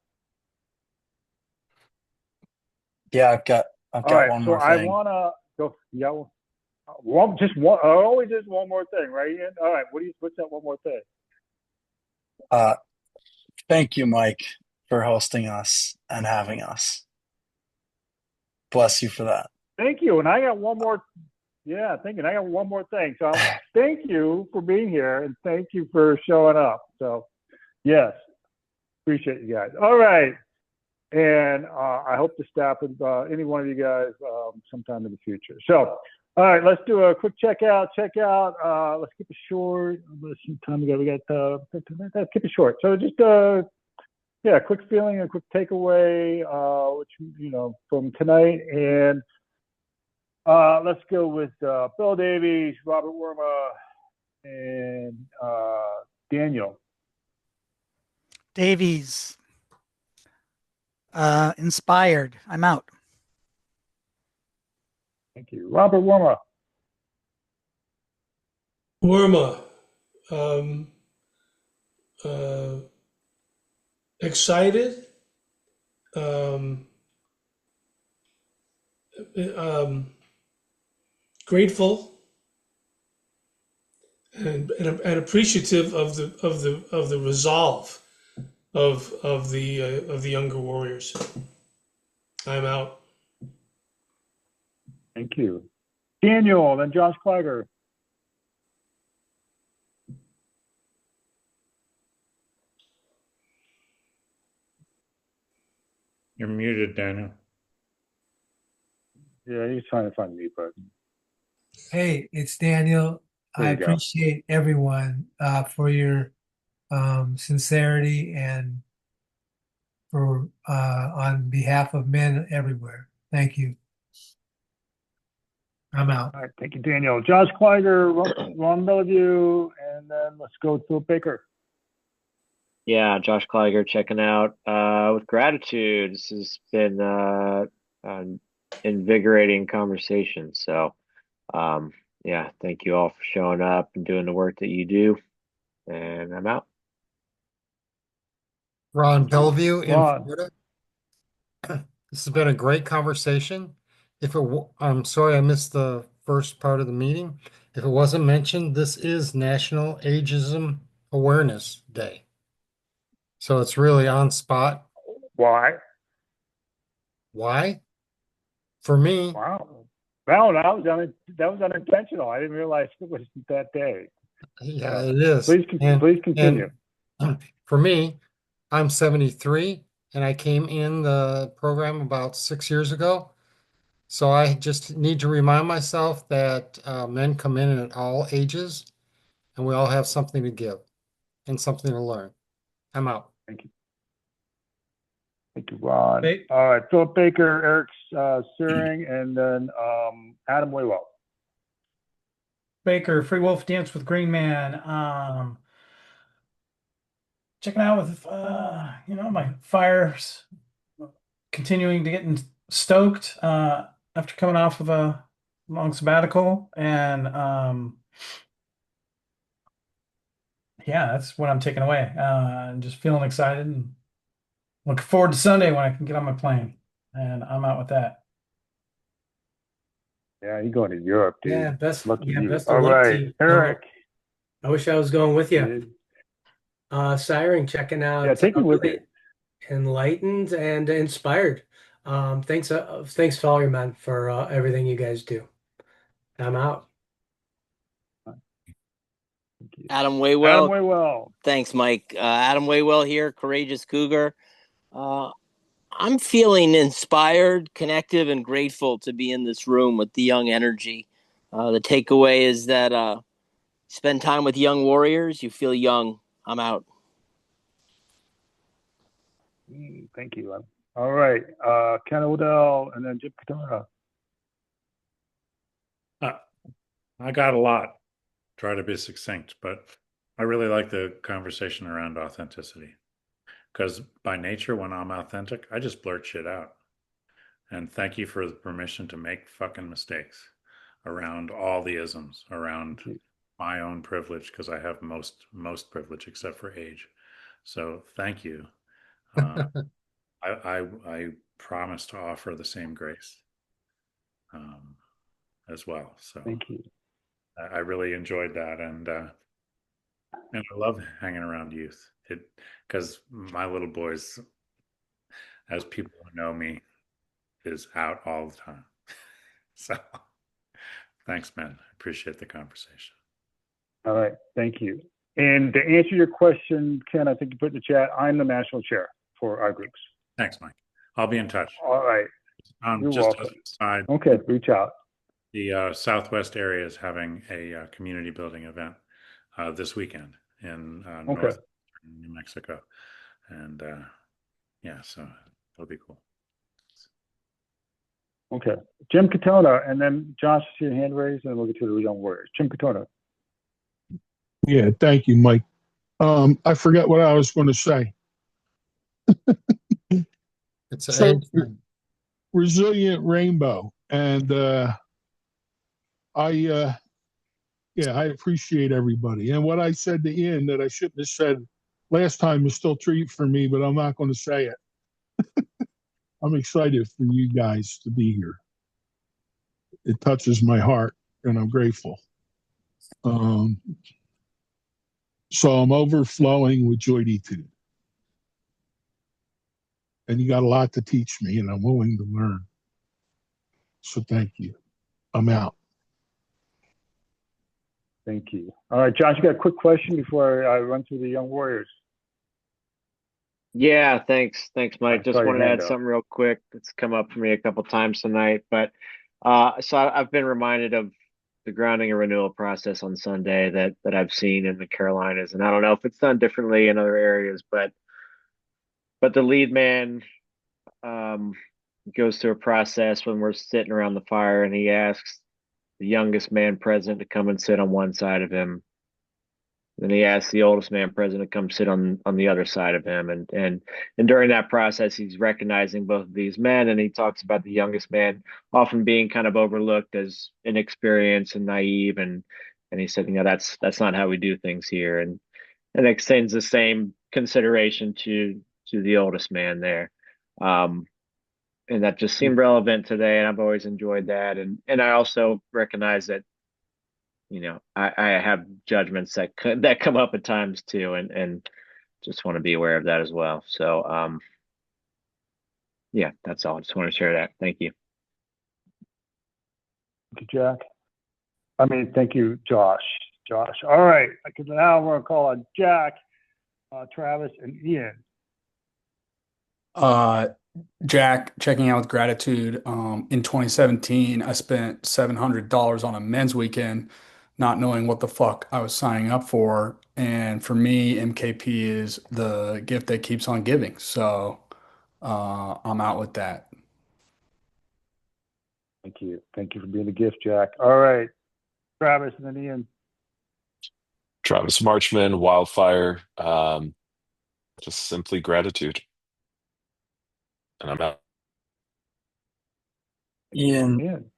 Yeah, I've got right, one so more I thing. want to go. Yeah, just one. Always is one more thing, right, Ian? All right. What's that one more thing? Thank you, Mike, for hosting us and having us. Bless you for that. Thank you. And I got one more. Yeah, thank you. And I got one more thing. So thank you for being here, and thank you for showing up. So yes, appreciate you guys. All right. And I hope to staff with any one of you guys sometime in the future. So, all right, let's do a quick checkout. Let's keep it short. Let's see time we got. We got 15 minutes. Let's keep it short. So just quick feeling, a quick takeaway, which from tonight, and let's go with Bill Davies, Robert Worma, and Daniel Davies. Inspired. I'm out. Thank you. Robert Worma. Excited, grateful, and appreciative of the resolve of the younger warriors. I'm out. Thank you. Daniel, then Josh Klager. You're muted, Daniel. Yeah, he's trying to find the mute button. Hey, it's Daniel. I appreciate everyone for your sincerity and for on behalf of men everywhere. Thank you. I'm out. All right, thank you, Daniel. Josh Klager, Ron Bellevue, and then let's go to Baker. Yeah, Josh Kliger checking out with gratitude. This has been an invigorating conversation. So, thank you all for showing up and doing the work that you do. And I'm out. Ron Bellevue in Florida. This has been a great conversation. I'm sorry I missed the first part of the meeting. If it wasn't mentioned, this is National Ageism Awareness Day. So it's really on spot. Why? For me. Wow. No, that was unintentional. I didn't realize it was that day. Yeah, it is. Please continue. And for me, I'm 73 and I came in the program about 6 years ago. So I just need to remind myself that men come in at all ages and we all have something to give and something to learn. I'm out. Thank you. Thank you, Ron. All right, Philip Baker, Eric Searing, and then Adam Waywell. Baker, Free Wolf Dance with Green Man. Checking out with my fires continuing to getting stoked after coming off of a long sabbatical, and yeah, that's what I'm taking away. And just feeling excited and looking forward to Sunday when I can get on my plane, and I'm out with that. Yeah, you're going to Europe, dude. Yeah, best Lucky yeah, you. best All of luck to right, you. Eric. I wish I was going with you. Dude. Siren, checking out Yeah, take me with really you. enlightened and inspired. Thanks to all your men for everything you guys do. I'm out. Adam Adam Waywell. Waywell. Thanks, Mike. Adam Waywell here, Courageous Cougar. I'm feeling inspired, connective, and grateful to be in this room with the young energy. The takeaway is that spend time with young warriors, you feel young. I'm out. Thank you. All right, Ken Odell, and then Jim Katona. I got a lot. Try to be succinct, but I really like the conversation around authenticity because by nature, when I'm authentic, I just blurt shit out. And thank you for the permission to make fucking mistakes around all the isms, around my own privilege, because I have most privilege except for age. So thank you. I promise to offer the same grace as well. So thank you. I really enjoyed that, and I love hanging around youth. Because my little boys, as people who know me, is out all the time. So thanks, man. I appreciate the conversation. All right, thank you. And to answer your question, Ken, I think you put in the chat, I'm the national chair for our groups. Thanks, Mike. I'll be in touch. All right. You're just welcome. Aside, okay, reach out. The Southwest area is having a community building event this weekend in north New Mexico. And yeah, so it'll be cool. Okay. Jim Katona, and then Josh, see your hand raised, and we'll get to the young warriors. Jim Katona. Yeah, thank you, Mike. I forget what I was going to say. It's so, resilient rainbow, and I appreciate everybody. And what I said to Ian that I shouldn't have said last time is still true for me, but I'm not going to say it. I'm excited for you guys to be here. It touches my heart, and I'm grateful. So I'm overflowing with joyitude. And you got a lot to teach me, and I'm willing to learn. So thank you. I'm out. Thank you. All right, Josh, you got a quick question before I run through the young warriors? Yeah, thanks, Mike. Just wanted to add something real quick. It's come up for me a couple times tonight, but so I've been reminded of the grounding and renewal process on Sunday that I've seen in the Carolinas, and I don't know if it's done differently in other areas, but the lead man goes through a process when we're sitting around the fire, and he asks the youngest man present to come and sit on one side of him. Then he asks the oldest man present to come sit on the other side of him, and during that process, he's recognizing both of these men, and he talks about the youngest man often being kind of overlooked as inexperienced and naive, and he said, that's not how we do things here, and extends the same consideration to the oldest man there, and that just seemed relevant today, and I've always enjoyed that, and I also recognize that I have judgments that come up at times too, and just want to be aware of that as well. So, yeah, that's all. I just want to share that. Thank you. Thank you, Jack. Thank you, Josh. All right, because now we're going to call on Jack, Travis, and Ian. Jack, checking out with gratitude. In 2017, I spent $700 on a men's weekend, not knowing what the fuck I was signing up for. And for me, MKP is the gift that keeps on giving. So I'm out with that. Thank you. Thank you for being a gift, Jack. All right. Travis, and then Ian. Travis Marchman, Wildfire, just simply gratitude. And I'm out. Ian,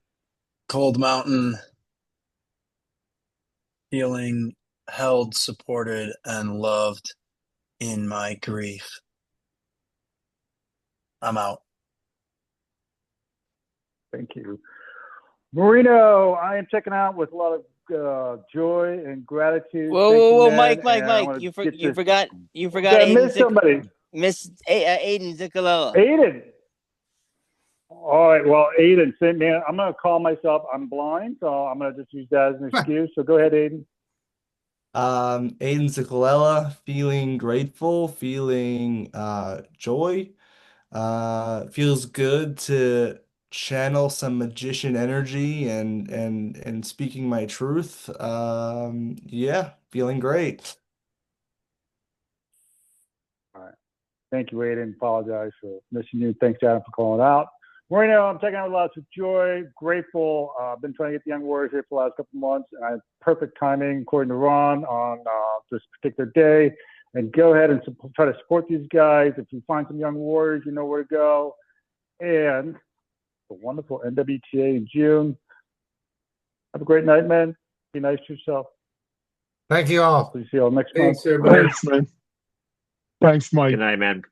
Cold Mountain, feeling held, supported, and loved in my grief. I'm out. Thank you. Marino, I am checking out with a lot of joy and gratitude. Whoa, Thank you, Mike! man. You Did forgot I Aiden. miss somebody? Miss Aiden Ziccolella. Aiden. All right. Well, Aiden, man, I'm gonna call myself. I'm blind, so I'm gonna just use that as an excuse. So go ahead, Aiden. Aiden Ziccolella, feeling grateful, feeling joy. Feels good to channel some magician energy and speaking my truth. Yeah, feeling great. All right. Thank you, Aiden. Apologize for missing you. Thanks, Adam, for calling out. Marino, I'm checking out with lots of joy, grateful. I've been trying to get the Young Warriors here for the last couple of months. And I had perfect timing, according to Ron, on this particular day. And go ahead and try to support these guys. If you find some Young Warriors, you know where to go. And the wonderful NWTA in June. Have a great night, man. Be nice to yourself. Thank you all. See you all next Thanks, month. everybody. Thanks, man. Thanks, Mike. Good night, man.